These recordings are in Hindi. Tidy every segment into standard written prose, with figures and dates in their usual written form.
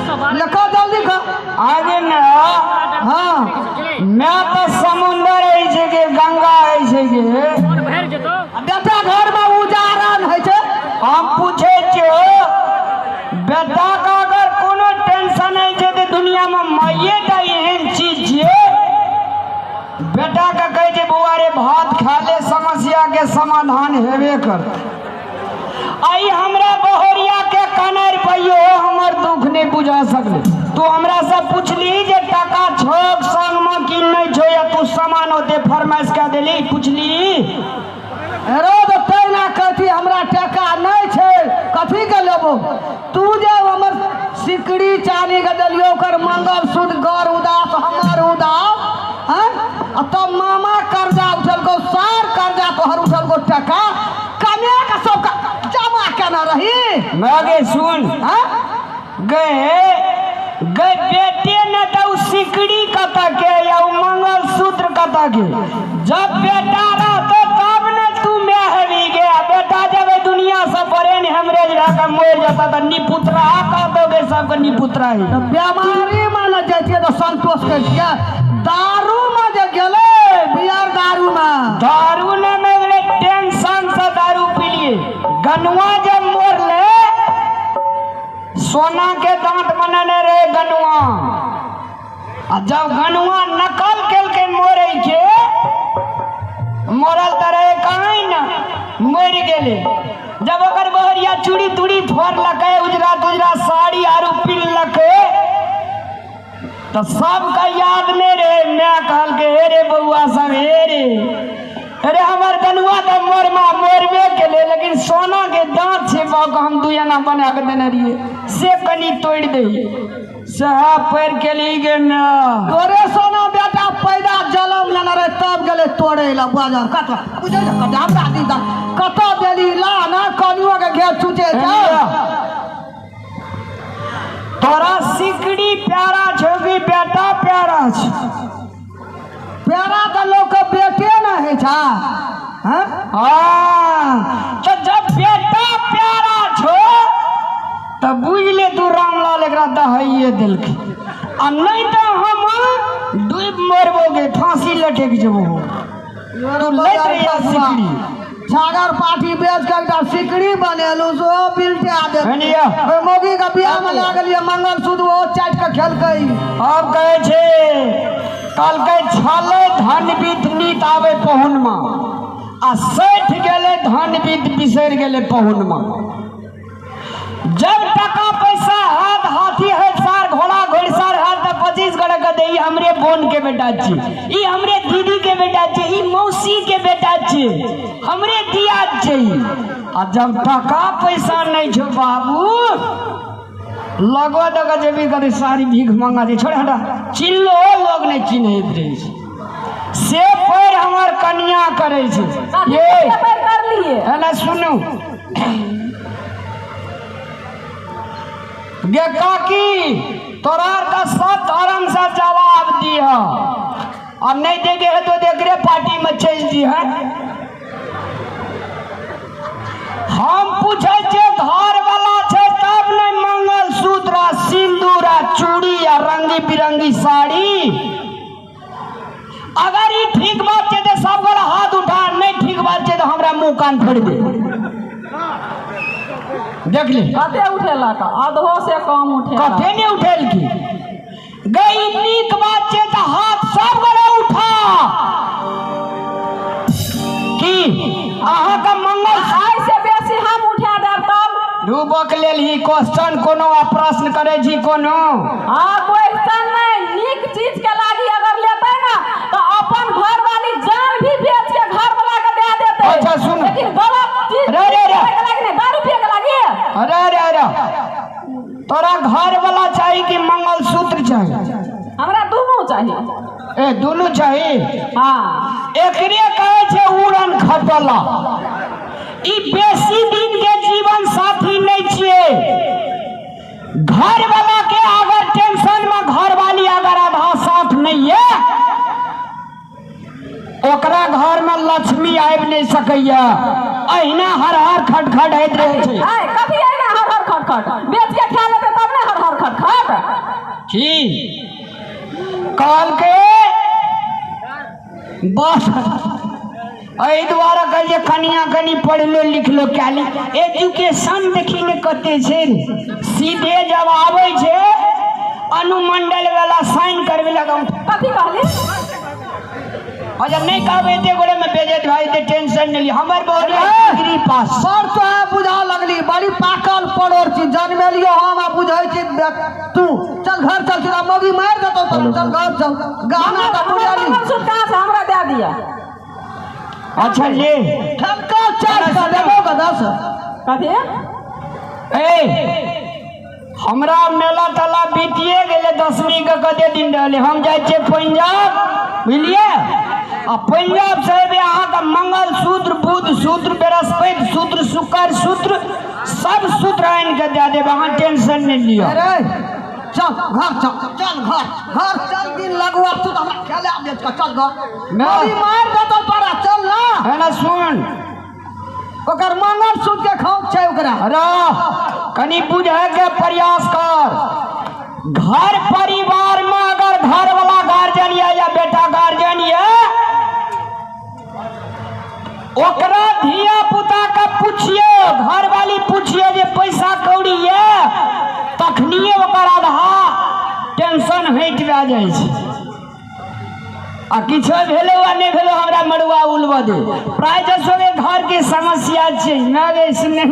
लिखो जल्दी खा आगे न हाँ मैं तो समुंदर है के गंगा है के बेटा घर में उजारन है छे हम पूछे छो बेटा का अगर कोनो टेंशन है छे तो दुनिया में माइए टा एहन चीज छे बेटा का कहे छे बउआ रे भात खा ले समस्या के समाधान हेबे कर आई हमरा बहरिया के कनर पइयो हमर दुख नहीं बुझा सकले तू हमरा से पूछली जे टका छोक संग में कि नहीं छो या तू सामान होते फरमाइश कर देली पूछली रोज तैना कथी हमरा टका नहीं छे कथी के लेबो तू जे हमर सिकड़ी चानी के देलियो ओकर मंगल सूत्र गौर उदास हमर उदास हैं तब मामा कर्जा उठल को सार कर्जा तोहर उठल को टका कने का सब जमा केना रही मगे सुन हैं गए गए बेटे ने तो सिकड़ी कता के या मंगल सूत्र कता के जब बेटा रहते तब ने तू मैं हवी गया बेटा जब दुनिया से परे ने हमरे जरा मोर जाता था निपुत्रा कह दोगे सबको निपुत्रा ही बीमारी मान जाती तो संतोष कर दिया दारू में जे गेले बियर दारू ने मेरे टेंशन से दारू पी लिए गनुआ जब मोर ले सोना के दांत बनने रहे गनुआ जब गनुआ नकल केल के मोरे के मोरल तरह कहीं ना मर गेले जब ओकर बहरिया चूड़ी तुड़ी फोड़ लके उजरा तुजरा साड़ी आरू पिल लके तो सबका याद नहीं रहे मैं कहल के हे रे बउआ सब हे रे अरे हमार गनुआ तो मोरबे के ले लेकिन सोना के दांत से बाग हम दुयाना बना के देने रहिए से कनी तोड़ दे सहा पैर के लिए गे ना तोरे सोना बेटा पैदा जलम लेना रहे तब गेले तोड़े ला बाजार कत बुझे कत हमरा दीदा कत देली ला ना कनियो के घेर छूटे जा तोरा सिकड़ी प्यारा छोगी बेटा प्यारा छ प्यारा तो लोग के बेटे ना है छा हैं तो जब बेटा प्यारा छो तो बुझ ले तू रामलाल एकरा दहाइए दिल के आ नहीं तो हम डूब मरबोगे फांसी लटक जबो तू लट रही सिकड़ी सागर पार्टी बेच के एकटा सिकड़ी बनेलु सो बिलटा दे हनिया ओय मोगी के बियाह में लागलिए मंगल सूत्र वो चाट के खेलकई अब कहे छे कल के छले धन बीत नीत आवे पहुन में आ सठ गेले धन बीत बिसर गेले पहुन में जब टका पैसा हाथ हाथी है सार घोड़ा घोड़सार हाथ 25 गड़ा के दे हमरे बोन के बेटा छी ई हमरे दीदी के बेटा छी ई मौसी के बेटा छी हमरे दिया छी आ जब टका पैसा नहीं छो बाबू लगो दगा जेबी करे सारी भीख मांगा दे छोड़ हटा चिल्लो लोग नहीं चिन्हित रहे से पैर हमार कन्या करे छे ये पैर कर लिए है ना सुनो गे काकी तोरार का सब धर्म से जवाब दिया और नहीं दे दे तो देख रे पार्टी में चल दी है हम पूछे छे घर वाला छे तब नहीं मंगल सूत्र सिंदूर चूड़ी या रंगी बिरंगी साड़ी अगर ये ठीक बात छे तो सब गोला हाथ उठा नहीं ठीक बात छे तो हमरा मुंह कान फोड़ दे देख ले कते उठेला का आधो से कम उठेला कते नहीं उठेल की गई नीक बात छे तो हाथ सब गोला उठा की अहाँ का मंगल आई से बेसी हम उठा देब तब डूबक लेल ही क्वेश्चन कोनो आ प्रश्न करे छी कोनो हां क्वेश्चन नहीं नीक चीज के लागी अगर लेते ना तो अपन घर वाली जान भी बेच के घर वाला के दे देते अच्छा सुन लेकिन गलत चीज रे रे रे के लागी नहीं 10 रुपया के लागी अरे तोरा घर वाला चाहिए कि मंगल सूत्र चाहिए हमरा दोनों चाहिए ए दोनों चाहिए हाँ एकरे कहे छे उड़न खटला ई बेसी दिन के जीवन साथी नहीं छिए घर वाला के अगर टेंशन में घर वाली अगर आधा साथ नहीं है ओकरा घर में लक्ष्मी आबि नहीं सकैया अहिना हर हर खटखट होइत रहे छे कथी है ना हर हर खटखट बेच के खा लेते तब ना हर हर खटखट की काल के बस एहि दुआरे कहिए कनिया कनी पढ़लो लिखलो क्या ली एजुकेशन देखी ने कते छे सीधे जब आवे छे अनुमंडल वाला साइन करवे लगाऊ कथी कहली जब नहीं कहबे ते गोरे में बेजे भाई ते टेंशन नहीं हमर बहुत डिग्री पास सर तो है बुझा लगली बड़ी पाकल पड़ोर चीज जन्मे लियो हम आ बुझै छी तू चल घर चल तेरा मोगी मार देतो चल घर चल गाना का बुझाली मंगलसूत्र कहाँ से हमरा दे दिया अच्छा ले ठमका चार्ज कर देबो का 10 कथी ए हमरा मेला तला बीतिए गेले 10वीं के कते दिन रहले हम जाय छे पंजाब बुझलिए आ पंजाब से भी अहाँ का मंगल सूत्र बुध सूत्र बृहस्पति सूत्र शुक्र सूत्र सब सूत्र आन के दे देब अहाँ टेंशन नहीं लियो अरे चल घर चल घर चल दिन लगवा तू तो हमरा खेले आ देत का चल घर मोगी मार देतो तोरा चल ना है ना सुन ओकर मंगल सूत्र के खौफ छै ओकरा अरे कनी बुझे के प्रयास कर घर परिवार में अगर घर वाला गार्जियन या बेटा गार्जियन ओकरा धिया पुता का पूछिए घर वाली पूछिए जे पैसा कौड़ी है तखनिए ओकर आधा टेंशन हट जाए छै आ किछो भेलो आ नहीं भेलो हमरा मड़ुआ उलवा दे प्राय जसो के घर के समस्या छै ना गे सुने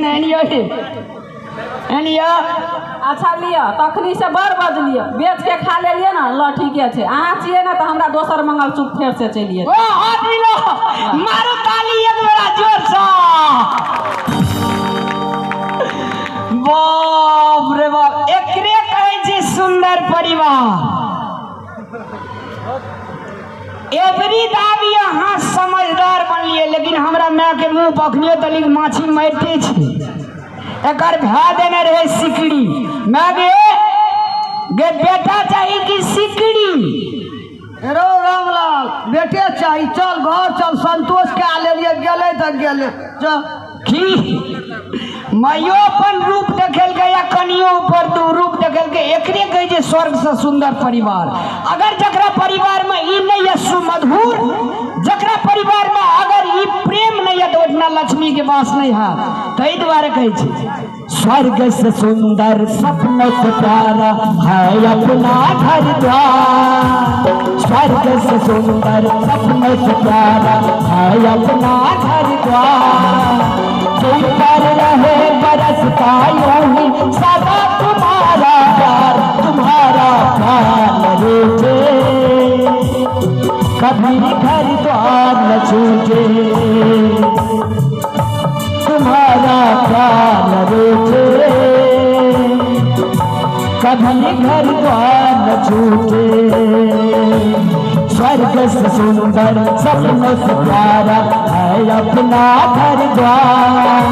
एनिया अच्छा लिया तखनी से बड़ बजलिए बेच के खा लेलिए ना ल ठीके छै अहाँ छिए ना तो हमरा दोसर मंगलसूत्र फेर से चलिए ओ हाथ मिलो मारो ताली एक बेरा जोर से बाप रे बाप एकरे कहै छै सुंदर परिवार एवरी दाबी अहाँ समझदार बनलिए लेकिन हमरा माय के मुंह पखनियो तलिक माछी मारते छै एकर भाय देने रहे सिकड़ी मैं गे बेटा चाहिए कि सिकड़ी रो रामलाल बेटे चाहिए चल घर चल संतोष के आ लेलिए गेले त गेले चल की मायो अपन रूप देखेल के या कनियो ऊपर दू रूप देखेल के एकरे कहे जे स्वर्ग से सुंदर परिवार अगर जकरा परिवार में ई नहीं है सुमधुर जकरा परिवार में अगर ई प्रेम नहीं है तो उतना लक्ष्मी के वास नहीं है तई द्वारा कहे छै स्वर्ग से सुंदर सपनों से प्यारा है अपना घर द्वार स्वर्ग से सुंदर सपनों से प्यारा है अपना घर द्वार तुम पर रहे बरसता यूं ही सदा तुम्हारा प्यार रोजे कभी घर द्वार न छूटे तुम्हारा प्यार रोजे कभी घर द्वार न छूटे स्वर्ग से सुंदर सपनों से प्यारा है अपना घर द्वार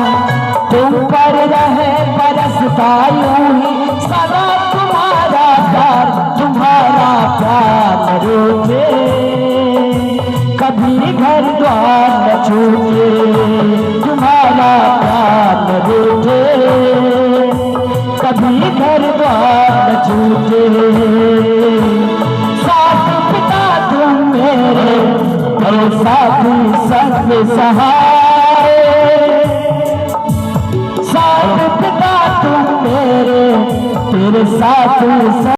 तुम पर रहे बरसता यूं ही सदा तुम्हारा प्यार रोजे कभी घर द्वार न छूटे तुम्हारा प्यार रोजे कभी घर द्वार न छूटे साथ पिता तुम मेरे साथी संग सहारे साथ पिता तुम मेरे तेरे साथ